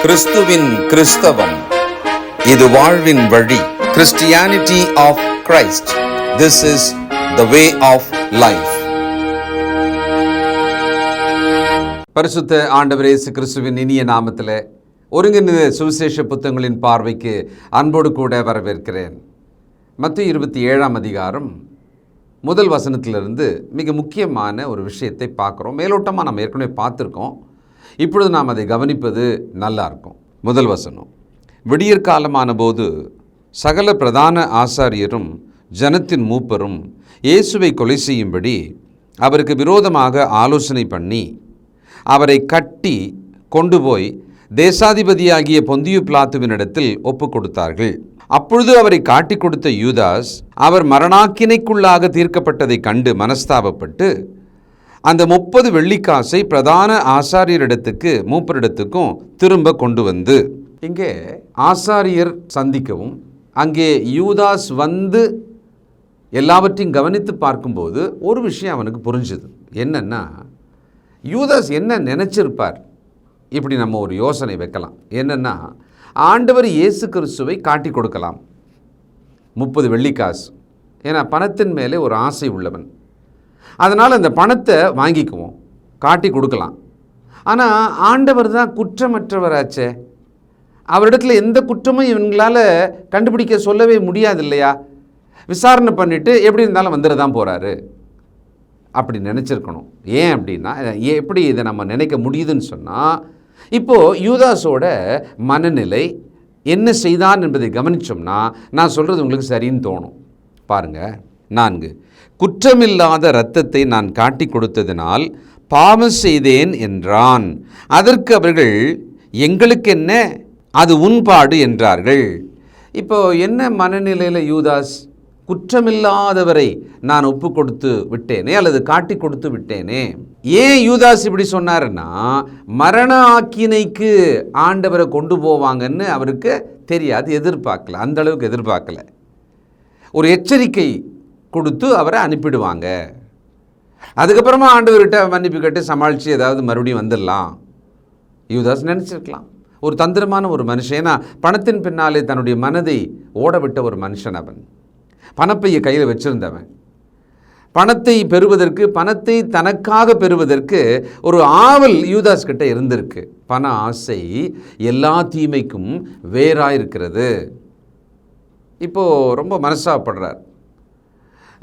கிறிஸ்துவின் கிறிஸ்தவம், இது வாழ்வின் வழி. Christianity of Christ, this is the way of life. பரிசுத்த ஆண்டவர் இயேசு கிறிஸ்துவின் இனிய நாமத்தில் ஒருங்கிணைந்த சுவிசேஷ புத்தகங்களின் பார்வைக்கு அன்போடு கூட வரவேற்கிறேன். மத்தேயு 27ஆம் அதிகாரம் முதல் வசனத்திலிருந்து மிக முக்கியமான ஒரு விஷயத்தை பார்க்குறோம். மேலோட்டமாக நம்ம ஏற்கனவே பார்த்துருக்கோம். இப்பொழுது நாம் அதை கவனிப்பது நல்லா இருக்கும். முதல் வசனம்: விடியற் காலமான போது சகல பிரதான ஆசாரியரும் ஜனத்தின் மூப்பரும் இயேசுவை கொலை செய்யும்படி அவருக்கு விரோதமாக ஆலோசனை பண்ணி அவரை கட்டி கொண்டு போய் தேசாதிபதியாகிய பொந்தியு பிலாத்துவினிடத்தில் ஒப்பு கொடுத்தார்கள். அப்பொழுது அவரை காட்டி கொடுத்த யூதாஸ் அவர் மரணாக்கினைக்குள்ளாக தீர்க்கப்பட்டதை கண்டு மனஸ்தாபப்பட்டு அந்த 30 வெள்ளிக்காசை பிரதான ஆசாரியரிடத்துக்கு மூப்பரிடத்துக்கும் திரும்ப கொண்டு வந்து, இங்கே ஆசாரியர் சந்திக்கவும் அங்கே யூதாஸ் வந்து எல்லாவற்றையும் கவனித்து பார்க்கும்போது ஒரு விஷயம் அவனுக்கு புரிஞ்சுது. என்னன்னா, யூதாஸ் என்ன நினச்சிருப்பார்? இப்படி நம்ம ஒரு யோசனை வைக்கலாம். என்னென்னா, ஆண்டவர் இயேசு கிறிஸ்துவை காட்டி கொடுக்கலாம் 30 வெள்ளிக்காசு. ஏன்னா பணத்தின் மேலே ஒரு ஆசை உள்ளவன். அதனால் அந்த பணத்தை வாங்கிக்குவோம், காட்டி கொடுக்கலாம். ஆனால் ஆண்டவர் தான் குற்றமற்றவராச்சே, அவரிடத்துல எந்த குற்றமும் இவங்களால் கண்டுபிடிக்க சொல்லவே முடியாது இல்லையா? விசாரணை பண்ணிவிட்டு எப்படி இருந்தாலும் வந்துட தான் போகிறாரு அப்படி நினச்சிருக்கணும். ஏன் அப்படின்னா, எப்படி இதை நம்ம நினைக்க முடியுதுன்னு சொன்னால், இப்போது யூதாஸோட மனநிலை என்ன செய்தான் என்பதை கவனித்தோம்னா நான் சொல்கிறது உங்களுக்கு சரின்னு தோணும். பாருங்கள், 4 குற்றமில்லாத இரத்தத்தை நான் காட்டி கொடுத்ததினால் பாவம் செய்தேன் என்றான். அதற்கு அவர்கள், எங்களுக்கு என்ன, அது உன்பாடு என்றார்கள். இப்போ என்ன மனநிலையில் யூதாஸ்? குற்றமில்லாதவரை நான் ஒப்பு கொடுத்து விட்டேனே அல்லது காட்டி கொடுத்து விட்டேனே. ஏன் யூதாஸ் இப்படி சொன்னார்னா, மரண ஆக்கினைக்கு ஆண்டவரை கொண்டு போவாங்கன்னு அவருக்கு தெரியாது, எதிர்பார்க்கல, அந்த அளவுக்கு எதிர்பார்க்கல. ஒரு எச்சரிக்கை கொடுத்து அவரை அனுப்பிடுவாங்க. அதுக்கப்புறமா ஆண்டவர்கிட்ட மன்னிப்பு கேட்டு சமாளித்து ஏதாவது மறுபடியும் வந்துடலாம் யூதாஸ் நினச்சிருக்கலாம். ஒரு தந்திரமான ஒரு மனுஷன். ஏன்னா பணத்தின் பின்னாலே தன்னுடைய மனதை ஓடவிட்ட ஒரு மனுஷன் அவன். பணப்பையை கையில் வச்சிருந்தவன். பணத்தை பெறுவதற்கு, பணத்தை தனக்காக பெறுவதற்கு ஒரு ஆவல் யூதாஸ் கிட்ட இருந்திருக்கு. பண ஆசை எல்லா தீமைக்கும் வேறாயிருக்கிறது. இப்போது ரொம்ப மனசாப்படுறார்.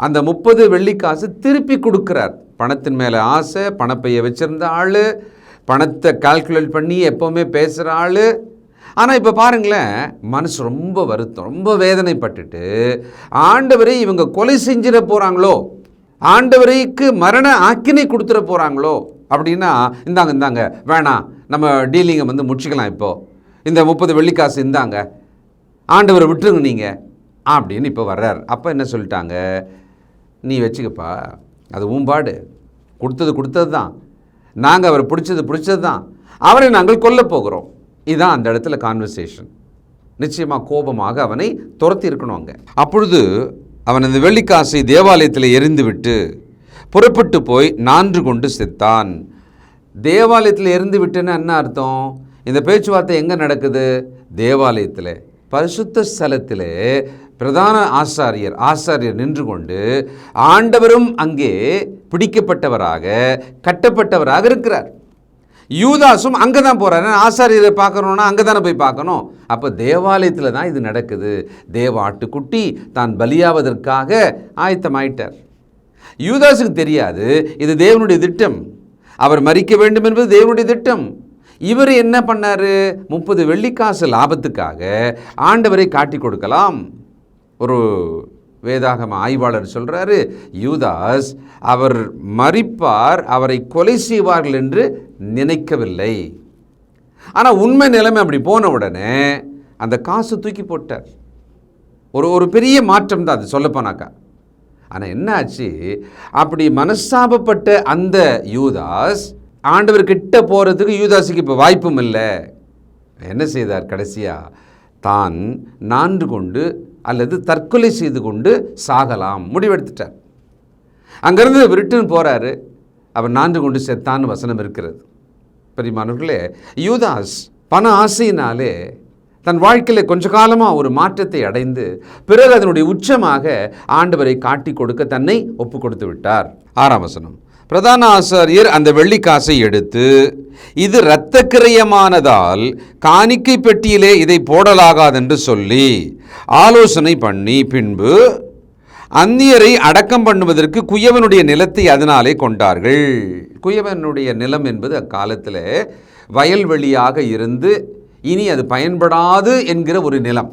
அந்த 30 வெள்ளிக்காசு திருப்பி கொடுக்குறார். பணத்தின் மேலே ஆசை, பணப்பையை வச்சுருந்த ஆள், பணத்தை கால்குலேட் பண்ணி எப்போவுமே பேசுகிற ஆள். ஆனால் இப்போ பாருங்களேன், மனசு ரொம்ப வருத்தம், ரொம்ப வேதனைப்பட்டுட்டு ஆண்டவரை இவங்க கொலை செஞ்சிட போகிறாங்களோ, ஆண்டவரைக்கு மரண ஆக்கினை கொடுத்துட போகிறாங்களோ அப்படின்னா, இந்தாங்க வேணாம், நம்ம டீலிங்கை வந்து முடிச்சுக்கலாம், இப்போது இந்த 30 வெள்ளிக்காசு இந்தாங்க, ஆண்டவரை விட்டுருங்க நீங்கள் அப்படின்னு இப்போ வர்றார். அப்போ என்ன சொல்லிட்டாங்க, நீ வச்சுக்கப்பா, அது ஊம்பாடு, கொடுத்தது தான், நாங்கள் அவரை பிடிச்சது தான், அவரை நாங்கள் கொல்ல போகிறோம். இதுதான் அந்த இடத்துல கான்வர்சேஷன். நிச்சயமாக கோபமாக அவனை துரத்தி இருக்கணும் அங்கே. அப்பொழுது அவன் அந்த வெள்ளிக்காசை தேவாலயத்தில் எரிந்து விட்டு புறப்பட்டு போய் 4 கொண்டு செத்தான். தேவாலயத்தில் எரிந்து விட்டுன்னு என்ன அர்த்தம்? இந்த பேச்சுவார்த்தை எங்கே நடக்குது? தேவாலயத்தில், பரிசுத்த ஸ்தலத்திலே பிரதான ஆசாரியர் நின்று கொண்டு ஆண்டவரும் அங்கே பிடிக்கப்பட்டவராக கட்டப்பட்டவராக இருக்கிறார். யூதாஸும் அங்கே தான் போகிறார். ஆசாரியரை பார்க்கணுன்னா அங்கே தானே போய் பார்க்கணும். அப்போ தேவாலயத்தில் தான் இது நடக்குது. தேவ ஆட்டுக்குட்டி தான் பலியாவதற்காக ஆயத்தமாயிட்டார். யூதாஸுக்கு தெரியாது இது தேவனுடைய திட்டம், அவர் மரிக்க வேண்டும் என்பது தேவனுடைய திட்டம். இவர் என்ன பண்ணார்? 30 வெள்ளிக்காசு லாபத்துக்காக ஆண்டவரை காட்டி கொடுக்கலாம். ஒரு வேதாகம ஆய்வாளர் சொல்கிறாரு, யூதாஸ் அவர் மரிப்பார், அவரை கொலை செய்வார்கள் என்று நினைக்கவில்லை. ஆனால் உண்மை நிலைமை அப்படி போன உடனே அந்த காசு தூக்கி போட்டார். ஒரு பெரிய மாற்றம் தான் அது சொல்லப்போனாக்கா. ஆனால் என்ன ஆச்சு? அப்படி மனஸ்தாபப்பட்ட அந்த யூதாஸ் ஆண்டவர் கிட்ட போகிறதுக்கு யூதாஸுக்கு இப்போ வாய்ப்பும் இல்லை. என்ன செய்தார்? கடைசியாக தான் 4 கொண்டு அல்லது தற்கொலை செய்து கொண்டு சாகலாம் முடிவெடுத்துட்டார். அங்கேருந்து ரிட்டர்ன் போகிறாரு. அவர் 4 கொண்டு செத்தான்னு வசனம் இருக்கிறது. பெரியமானவர்களே, யூதாஸ் பண ஆசையினாலே தன் வாழ்க்கையில் கொஞ்ச காலமாக ஒரு மாற்றத்தை அடைந்து பிறகு அதனுடைய உச்சமாக ஆண்டவரை காட்டி கொடுக்க தன்னை ஒப்பு கொடுத்து விட்டார். 6ஆம் வசனம். பிரதான ஆசாரியர் அந்த வெள்ளிக்காசை எடுத்து, இது இரத்த கிரயமானதால் காணிக்கை பெட்டியிலே இதை போடலாகாதென்று சொல்லி ஆலோசனை பண்ணி, பின்பு அந்நியரை அடக்கம் பண்ணுவதற்கு குயவனுடைய நிலத்தை அதனாலே கொண்டார்கள். குயவனுடைய நிலம் என்பது அக்காலத்தில் வயல்வெளியாக இருந்து இனி அது பயன்படாது என்கிற ஒரு நிலம்.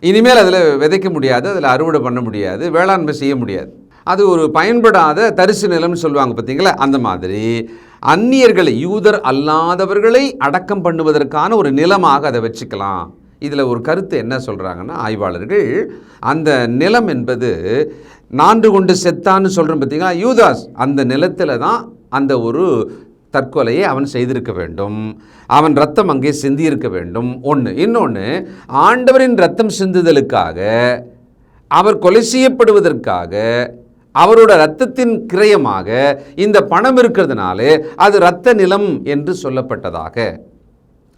இனிமேல் அதில் விதைக்க முடியாது, அதில் அறுவடை பண்ண முடியாது, வேளாண்மை செய்ய முடியாது. அது ஒரு பயன்படாத தரிசு நிலம்னு சொல்லுவாங்க பார்த்தீங்களா, அந்த மாதிரி அந்நியர்களை, யூதர் அல்லாதவர்களை அடக்கம் பண்ணுவதற்கான ஒரு நிலமாக அதை வச்சுக்கலாம். இதில் ஒரு கருத்து என்ன சொல்கிறாங்கன்னா, ஆய்வாளர்கள், அந்த நிலம் என்பது நான்கு கொண்டு செத்தான்னு சொல்கிறோம் பார்த்தீங்களா, யூதாஸ் அந்த நிலத்தில் தான் அந்த ஒரு தற்கொலையை அவன் செய்திருக்க வேண்டும். அவன் ரத்தம் அங்கே சிந்தியிருக்க வேண்டும். ஒன்று. இன்னொன்று, ஆண்டவரின் ரத்தம் சிந்துதலுக்காக, அவர் கொலை செய்யப்படுவதற்காக, அவரோட இரத்தத்தின் கிரயமாக இந்த பணம் இருக்கிறதுனால அது இரத்த நிலம் என்று சொல்லப்பட்டதாக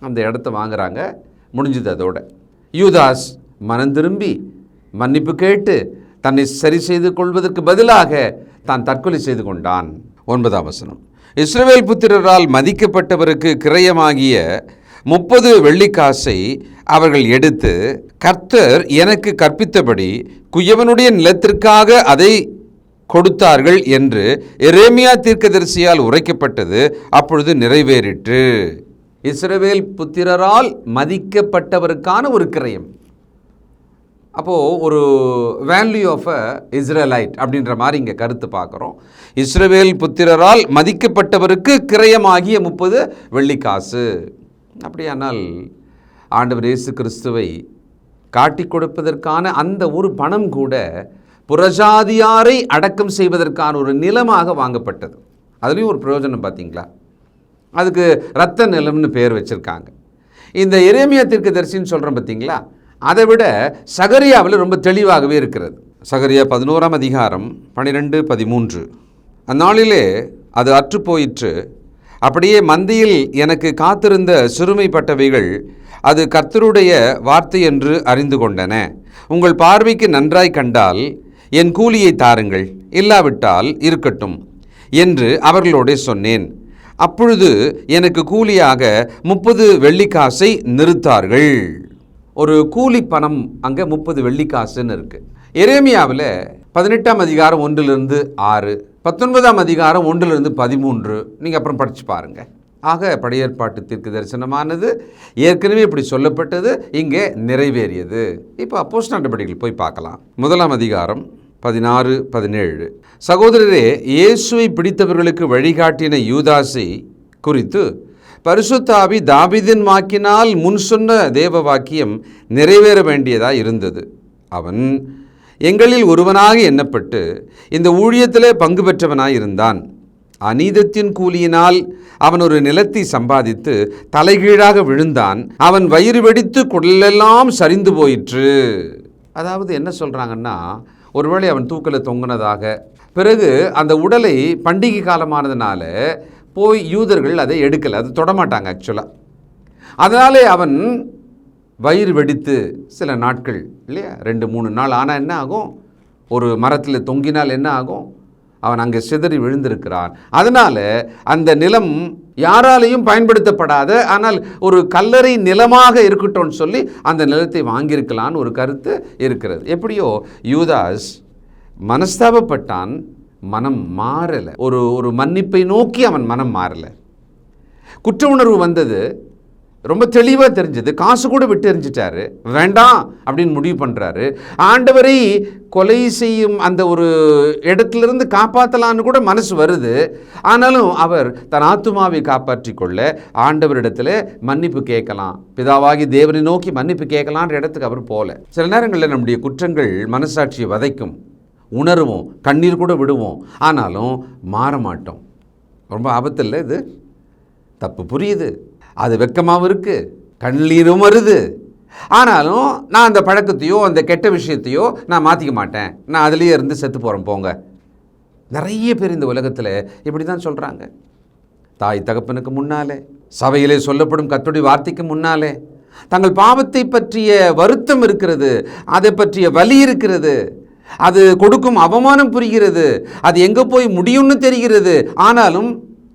அந்த இடத்த வாங்குறாங்க. முடிஞ்சது அதோட. யூதாஸ் மனம் திரும்பி மன்னிப்பு கேட்டு தன்னை சரி செய்து கொள்வதற்கு பதிலாக தான் தற்கொலை செய்து கொண்டான். 9ஆம் வசனம். இஸ்ரவேல் புத்திரரால் மதிக்கப்பட்டவருக்கு கிரயமாகிய 30 வெள்ளிக்காசை அவர்கள் எடுத்து, கர்த்தர் எனக்கு கற்பித்தபடி குயவனுடைய நிலத்திற்காக அதை கொடுத்தார்கள் என்று எரேமியா தீர்க்கதரிசியால் உரைக்கப்பட்டது அப்பொழுது நிறைவேறிற்று. இஸ்ரவேல் புத்திரரால் மதிக்கப்பட்டவருக்கான ஒரு கிரயம். அப்போது ஒரு வேல்யூ ஆஃப் அ இஸ்ரேலைட் அப்படின்ற மாதிரி இங்கே கருத்து பார்க்குறோம். இஸ்ரவேல் புத்திரரால் மதிக்கப்பட்டவருக்கு கிரயமாகிய 30 வெள்ளிக்காசு. அப்படியானால் ஆண்டவர் இயேசு கிறிஸ்துவை காட்டி கொடுப்பதற்கான அந்த ஒரு பணம் கூட புறஜாதியாரை அடக்கம் செய்வதற்கான ஒரு நிலமாக வாங்கப்பட்டது. அதுலேயும் ஒரு பிரயோஜனம் பார்த்தீங்களா, அதுக்கு இரத்த நிலம்னு பேர் வச்சுருக்காங்க. இந்த எரேமியா தீர்க்கதரிசின்னு சொல்கிறோம் பார்த்தீங்களா, அதை விட சகரியாவில் ரொம்ப தெளிவாகவே இருக்கிறது. சகரியா 11ஆம் அதிகாரம் 12, 13. அந்நாளிலே அது அற்று போயிற்று, அப்படியே மந்தையில் எனக்கு காத்திருந்த சிறுமைப்பட்டவைகள் அது கர்த்தருடைய வார்த்தை என்று அறிந்து கொண்டன. உங்கள் பார்வைக்கு நன்றாய் கண்டால் என் கூலியை தாருங்கள், இல்லாவிட்டால் இருக்கட்டும் என்று அவர்களோட சொன்னேன். அப்பொழுது எனக்கு கூலியாக 30 வெள்ளிக்காசை நிறுத்தார்கள். ஒரு கூலி பணம் அங்கே 30 வெள்ளிக்காசுன்னு இருக்குது. எரேமியாவில் 18ஆம் அதிகாரம் 1-6, 19ஆம் அதிகாரம் 1-13 நீங்கள் அப்புறம் படித்து பாருங்கள். ஆக பழைய ஏற்பாட்டு தீர்க்க தரிசனமானது ஏற்கனவே இப்படி சொல்லப்பட்டது, இங்கே நிறைவேறியது. இப்போ அப்போஸ்தலர் நடபடிகள் போய் பார்க்கலாம். 1ஆம் அதிகாரம் 16, 17. சகோதரரே, இயேசுவை பிடித்தவர்களுக்கு வழிகாட்டின யூதாசை குறித்து பரிசுத்த ஆவி தாவீதின் வாக்கினால் முன் சொன்ன தேவ வாக்கியம் நிறைவேற வேண்டியதாக இருந்தது. அவன் எங்களில் ஒருவனாக எண்ணப்பட்டு இந்த ஊழியத்திலே பங்கு பெற்றவனாய் இருந்தான். அநீதத்தின் கூலியினால் அவன் ஒரு நிலத்தை சம்பாதித்து தலைகீழாக விழுந்தான். அவன் வயிறு வெடித்து குடலெல்லாம் சரிந்து போயிற்று. அதாவது என்ன சொல்கிறாங்கன்னா, ஒருவேளை அவன் தூக்கில் தொங்கினதாக, பிறகு அந்த உடலை பண்டிகை காலமானதுனால போய் யூதர்கள் அதை எடுக்கலை, அது தொடமாட்டாங்க ஆக்சுவலாக. அதனாலே அவன் வயிறு வெடித்து சில நாட்கள் இல்லையா, 2-3 நாள் ஆனால் என்ன ஆகும், ஒரு மரத்தில் தொங்கினால் என்ன ஆகும், அவன் அங்கே சிதறி விழுந்திருக்கிறான். அதனால் அந்த நிலம் யாராலையும் பயன்படுத்தப்படாத, ஆனால் ஒரு கல்லறை நிலமாக இருக்கட்டும்னு சொல்லி அந்த நிலத்தை வாங்கியிருக்கலான்னு ஒரு கருத்து இருக்கிறது. எப்படியோ யூதாஸ் மனஸ்தாபப்பட்டான், மனம் மாறலை. ஒரு மன்னிப்பை நோக்கி அவன் மனம் மாறலை. குற்ற உணர்வு வந்தது, ரொம்ப தெளிவாக தெரிஞ்சது. காசு கூட விட்டு எறிஞ்சிட்டாரு, வேண்டாம் அப்படின்னு முடிவு பண்ணுறாரு. ஆண்டவரை கொலை செய்யும் அந்த ஒரு இடத்துலேருந்து காப்பாற்றலான்னு கூட மனசு வருது. ஆனாலும் அவர் தன் ஆத்துமாவை காப்பாற்றி கொள்ள ஆண்டவரிடத்தில் மன்னிப்பு கேட்கலாம், பிதாவாகி தேவனை நோக்கி மன்னிப்பு கேட்கலான்ற இடத்துக்கு அவர் போகல. சில நேரங்களில் நம்முடைய குற்றங்கள் மனசாட்சியை வதைக்கும், உணர்வோம், கண்ணீர் கூட விடுவோம், ஆனாலும் மாற மாட்டோம். ரொம்ப ஆபத்தில் இது. தப்பு புரியுது, அது வெக்கமாகவும் இருக்குது, கண்ணீரும் வருது. ஆனாலும் நான் அந்த பழக்கத்தையோ அந்த கெட்ட விஷயத்தையோ நான் மாற்றிக்க மாட்டேன், நான் அதுலேயே இருந்து செத்து போகிறேன் போங்க. நிறைய பேர் இந்த உலகத்தில் இப்படி தான் சொல்கிறாங்க. தாய் தகப்பனுக்கு முன்னாலே, சபையிலே சொல்லப்படும் கர்த்தருடைய வார்த்தைக்கு முன்னாலே தங்கள் பாவத்தை பற்றிய வருத்தம் இருக்கிறது, அதை பற்றிய வலி இருக்கிறது, அது கொடுக்கும் அவமானம் புரிகிறது, அது எங்கே போய் முடியும்னு தெரிகிறது. ஆனாலும்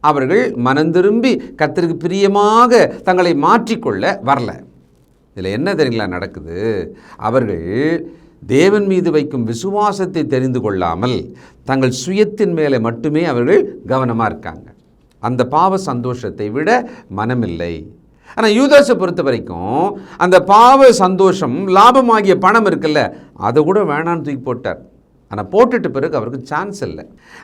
அவர்கள் மனம் திரும்பி கர்த்தருக்கு பிரியமாக தங்களை மாற்றிக்கொள்ள வரல. இதில் என்ன தெரியுங்களா நடக்குது? அவர்கள் தேவன் மீது வைக்கும் விசுவாசத்தை தெரிந்து கொள்ளாமல் தங்கள் சுயத்தின் மேலே மட்டுமே அவர்கள் கவனமாக இருக்காங்க. அந்த பாவ சந்தோஷத்தை விட மனமில்லை. ஆனால் யூதாஸை பொறுத்த வரைக்கும் அந்த பாவ சந்தோஷம், லாபமாகிய பணம் இருக்குல்ல, அதை கூட வேணான்னு தூக்கி போட்டார். ஆனால் போட்டுட்டு பிறகு அவருக்கு சான்ஸ் இல்லை.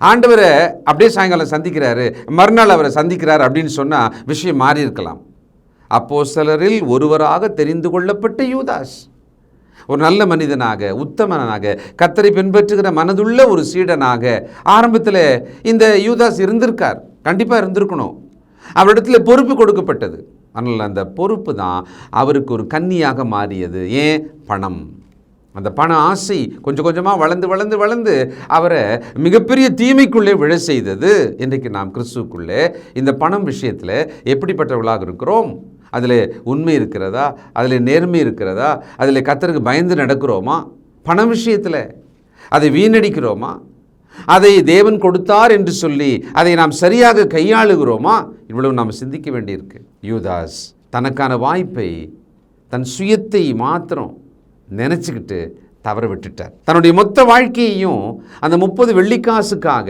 ஆண்டவரை அப்படியே சாயங்காலம் சந்திக்கிறாரு, மறுநாள் அவரை சந்திக்கிறார் அப்படின்னு சொன்னால் விஷயம் மாறி இருக்கலாம். அப்போஸ்தலரில் ஒருவராக தெரிந்து கொள்ளப்பட்ட யூதாஸ் ஒரு நல்ல மனிதனாக, உத்தமனாக, கர்த்தரை பின்பற்றுகிற மனதுள்ள ஒரு சீடனாக ஆரம்பத்தில் இந்த யூதாஸ் இருந்திருக்கார். கண்டிப்பாக இருந்திருக்கணும். அவரிடத்தில் பொறுப்பு கொடுக்கப்பட்டது. ஆனால் அந்த பொறுப்பு தான் அவருக்கு ஒரு கன்னியாக மாறியது. ஏன்? பணம். அந்த பண ஆசை கொஞ்சம் கொஞ்சமாக வளர்ந்து அவரை மிகப்பெரிய தீமைக்குள்ளே விழ செய்தது. இன்றைக்கு நாம் கிறிஸ்துவுக்குள்ளே இந்த பணம் விஷயத்தில் எப்படிப்பட்டவர்களாக இருக்கிறோம்? அதில் உண்மை இருக்கிறதா? அதில் நேர்மை இருக்கிறதா? அதில் கர்த்தருக்கு பயந்து நடக்கிறோமா? பண விஷயத்தில் அதை வீணடிக்கிறோமா? அதை தேவன் கொடுத்தார் என்று சொல்லி அதை நாம் சரியாக கையாளுகிறோமா? இவ்வளவு நாம் சிந்திக்க வேண்டியிருக்கு. யூதாஸ் தனக்கான வாய்ப்பை, தன் சுயத்தை மாத்திரம் நினச்சிக்கிட்டு தவற விட்டுட்டார். தன்னுடைய மொத்த வாழ்க்கையையும் அந்த 30 வெள்ளிக்காசுக்காக,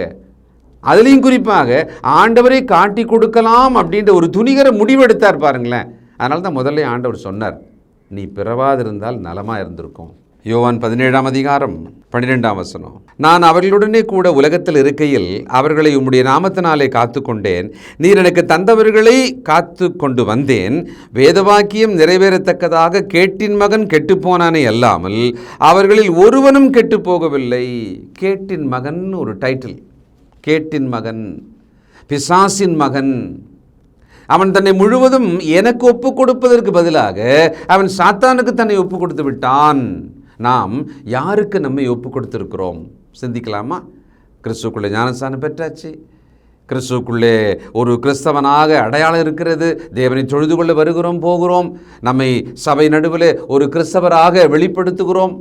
அதுலேயும் குறிப்பாக ஆண்டவரை காட்டி கொடுக்கலாம் அப்படின்ற ஒரு துணிகர முடிவெடுத்தார் பாருங்களேன். அதனால தான் முதல்ல ஆண்டவர் சொன்னார், நீ பிறவாதிருந்தால் நலமாக இருந்திருக்கும். யோவான் 17:12 நான் அவர்களுடனே கூட உலகத்தில் இருக்கையில் அவர்களை உம்முடைய நாமத்தினாலே காத்து கொண்டேன். நீர் எனக்கு தந்தவர்களை காத்து கொண்டு வந்தேன். வேதவாக்கியம் நிறைவேறத்தக்கதாக கேட்டின் மகன் கெட்டுப்போனானே அல்லாமல் அவர்களில் ஒருவனும் கெட்டு போகவில்லை. கேட்டின் மகன் ஒரு டைட்டில். கேட்டின் மகன், பிசாசின் மகன். அவன் தன்னை முழுவதும் எனக்கு ஒப்பு கொடுப்பதற்கு பதிலாக அவன் சாத்தானுக்கு தன்னை ஒப்பு கொடுத்து விட்டான். நாம் யாருக்கு நம்மை ஒப்பு கொடுத்துருக்கிறோம்? சிந்திக்கலாமா? கிறிஸ்துக்குள்ளே ஞானஸ்நானம் பெற்றாச்சு, கிறிஸ்துக்குள்ளே ஒரு கிறிஸ்தவனாக அடையாளம் இருக்கிறது, தேவனை தொழுது கொள்ள வருகிறோம், போகிறோம், நம்மை சபை நடுவில் ஒரு கிறிஸ்தவராக வெளிப்படுத்துகிறோம்,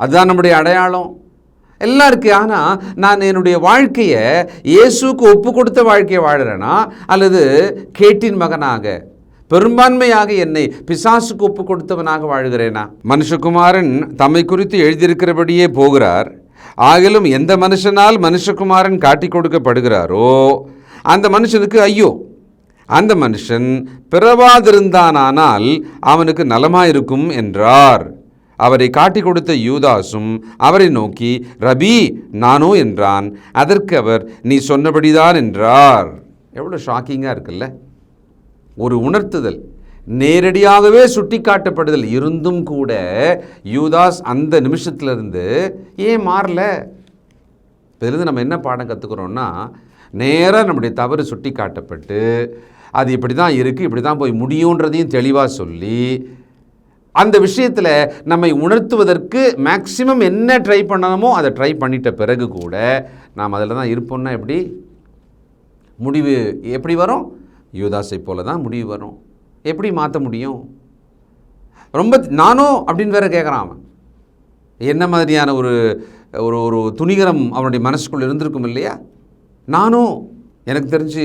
அதுதான் நம்முடைய அடையாளம் எல்லாம் இருக்கு. ஆனால் நான் என்னுடைய வாழ்க்கையை இயேசுக்கு ஒப்பு கொடுத்த வாழ்க்கையை வாழறேனா, அல்லது கேட்டின் மகனாக பெரும்பான்மையாக என்னை பிசாசுக்கு ஒப்பு கொடுத்தவனாக வாழ்கிறேனா? மனுஷகுமாரன் தம்மை குறித்து எழுதியிருக்கிறபடியே போகிறார். ஆகிலும் எந்த மனுஷனால் மனுஷகுமாரன் காட்டி கொடுக்கப்படுகிறாரோ அந்த மனுஷனுக்கு ஐயோ! அந்த மனுஷன் பிறவாதிருந்தானால் அவனுக்கு நலமாயிருக்கும் என்றார். அவரை காட்டி கொடுத்த யூதாசும் அவரை நோக்கி, ரபி, நானோ என்றான். அதற்கு அவர், நீ சொன்னபடிதான் என்றார். எவ்வளோ ஷாக்கிங்காக இருக்குல்ல? ஒரு உணர்த்துதல், நேரடியாகவே சுட்டி காட்டப்படுதல் இருந்தும் கூட யூதாஸ் அந்த நிமிஷத்துலேருந்து ஏன் மாறல? இதிலிருந்து நம்ம என்ன பாடம் கற்றுக்கிறோன்னா, நேராக நம்முடைய தவறு சுட்டி காட்டப்பட்டு அது இப்படி தான் இருக்குது, இப்படி தான் போய் முடியுன்றதையும் தெளிவாக சொல்லி அந்த விஷயத்தில் நம்மை உணர்த்துவதற்கு மேக்சிமம் என்ன ட்ரை பண்ணணுமோ அதை ட்ரை பண்ணிட்ட பிறகு கூட நாம் அதில் தான் இருப்போம்னா எப்படி முடிவு எப்படி வரும்? யூதாஸை போல தான் முடிவு வரும். எப்படி மாற்ற முடியும்? ரொம்ப நானோ அப்படின்னு வேற கேட்குறான் அவன். என்ன மாதிரியான ஒரு ஒரு ஒரு துணிகரம் அவனுடைய மனசுக்குள் இருந்திருக்கும் இல்லையா? நானும் எனக்கு தெரிஞ்சு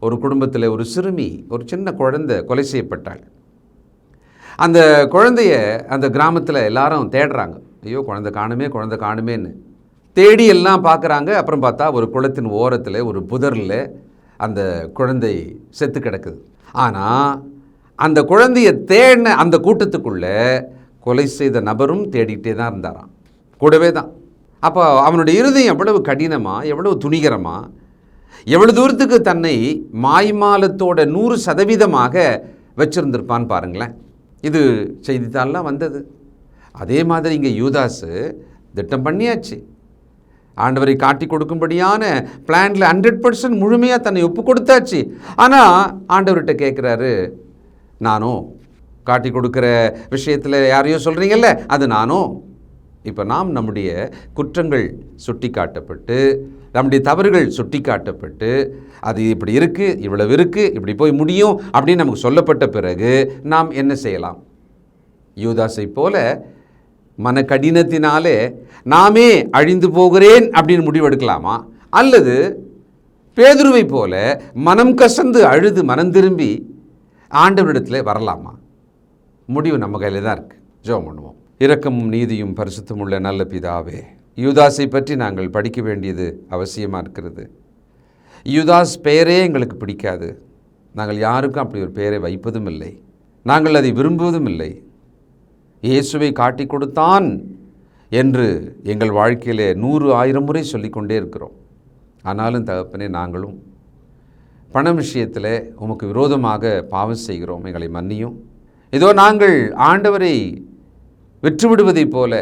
ஒரு குடும்பத்தில் ஒரு சிறுமி, ஒரு சின்ன குழந்தை கொலை செய்யப்பட்டாள். அந்த குழந்தைய அந்த கிராமத்தில் எல்லாரும் தேடுறாங்க. ஐயோ, குழந்தை காணுமேன்னு தேடி எல்லாம் பார்க்குறாங்க. அப்புறம் பார்த்தா ஒரு குளத்தின் ஓரத்தில் ஒரு புதரில் அந்த குழந்தை செத்து கிடக்குது. ஆனால் அந்த குழந்தைய தேடின அந்த கூட்டத்துக்குள்ளே கொலை செய்த நபரும் தேடிக்கிட்டே தான் இருந்தாராம், கூடவே தான். அப்போ அவனுடைய இருதயம் எவ்வளவு கடினமாக, எவ்வளவு துணிகரமாக, எவ்வளவு தூரத்துக்கு தன்னை மாய்மாலத்தோட 100% வச்சுருந்துருப்பான்னு பாருங்களேன். இது செய்தித்தாள்லாம் வந்தது. அதே மாதிரி இங்கே யூதாஸு திட்டம் பண்ணியாச்சு. ஆண்டவரை காட்டி கொடுக்கும்படியான பிளானில் 100% முழுமையாக தன்னை ஒப்பு கொடுத்தாச்சு. ஆனால் ஆண்டவர்கிட்ட கேட்குறாரு, நானும் காட்டி கொடுக்குற விஷயத்தில் யாரையோ சொல்கிறீங்கல்ல, அது நானும். இப்போ நாம் நம்முடைய குற்றங்கள் சுட்டி காட்டப்பட்டு நம்முடைய தவறுகள் சுட்டி காட்டப்பட்டு அது இப்படி இருக்குது, இவ்வளவு இருக்குது, இப்படி போய் முடியும் அப்படின்னு நமக்கு சொல்லப்பட்ட பிறகு நாம் என்ன செய்யலாம்? யூதாசை போல மன கடினத்தினாலே நாமே அழிந்து போகிறேன் அப்படின்னு முடிவெடுக்கலாமா? அல்லது பேதுருவை போல மனம் கசந்து அழுது மனம் திரும்பி ஆண்டவரிடத்தில் வரலாமா? முடிவு நம்ம கையில் தான் இருக்குது. ஜெபம் பண்ணுவோம். இரக்கமும் நீதியும் பரிசுத்தமும் உள்ள நல்ல பிதாவே, யூதாஸை பற்றி நாங்கள் படிக்க வேண்டியது அவசியமாக இருக்கிறது. யூதாஸ் பெயரே எங்களுக்கு பிடிக்காது. நாங்கள் யாருக்கும் அப்படி ஒரு பெயரை வைப்பதும் இல்லை. நாங்கள் அதை விரும்புவதும் இல்லை. இயேசுவை காட்டி கொடுத்தான் என்று எங்கள் வாழ்க்கையிலே 100,000 முறை சொல்லிக்கொண்டே இருக்கிறோம். ஆனாலும் தகப்பனே, நாங்களும் பண விஷயத்தில் உமக்கு விரோதமாக பாவம் செய்கிறோம். எங்களை மன்னியும். இதோ நாங்கள் ஆண்டவரை விற்றுவிடுவதைப் போல,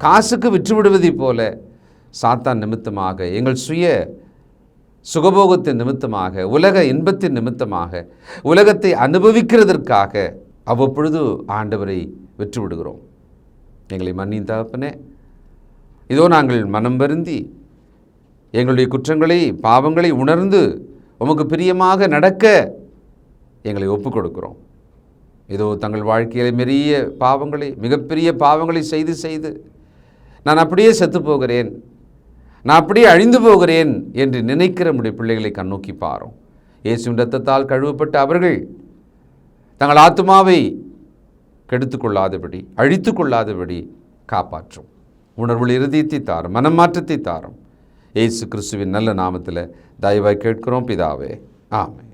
காசுக்கு விற்றுவிடுவதைப் போல சாத்தான் நிமித்தமாக, எங்கள் சுய சுகபோகத்தின் நிமித்தமாக, உலக இன்பத்தின் நிமித்தமாக, உலகத்தை அனுபவிக்கிறதற்காக அவ்வப்பொழுது ஆண்டவரை விற்றுவிடுகிறோம். எங்களை மன்னியும் தகப்பனே. இதோ நாங்கள் மனம் வருந்தி எங்களுடைய குற்றங்களை, பாவங்களை உணர்ந்து உமக்கு பிரியமாக நடக்க எங்களை ஒப்புக் கொடுக்கிறோம். இதோ தங்கள் வாழ்க்கையில் பெரிய பாவங்களை, மிகப்பெரிய பாவங்களை செய்து நான் அப்படியே செத்து போகிறேன், நான் அப்படியே அழிந்து போகிறேன் என்று நினைக்கிற நம்முடைய பிள்ளைகளை கண்ணோக்கி பாரும். இயேசுவின் இரத்தத்தால் கழுவப்பட்ட அவர்கள் தங்கள் ஆத்துமாவை கெடுத்து கொள்ளாதபடி, அழித்து கொள்ளாதபடி காப்பாற்றும். உணர்வுள்ள இருதயத்தை தாரும், மனமாற்றத்தை தாரும். இயேசு கிறிஸ்துவின் நல்ல நாமத்தில் தயவாய் கேட்கிறோம் பிதாவே. ஆமென்.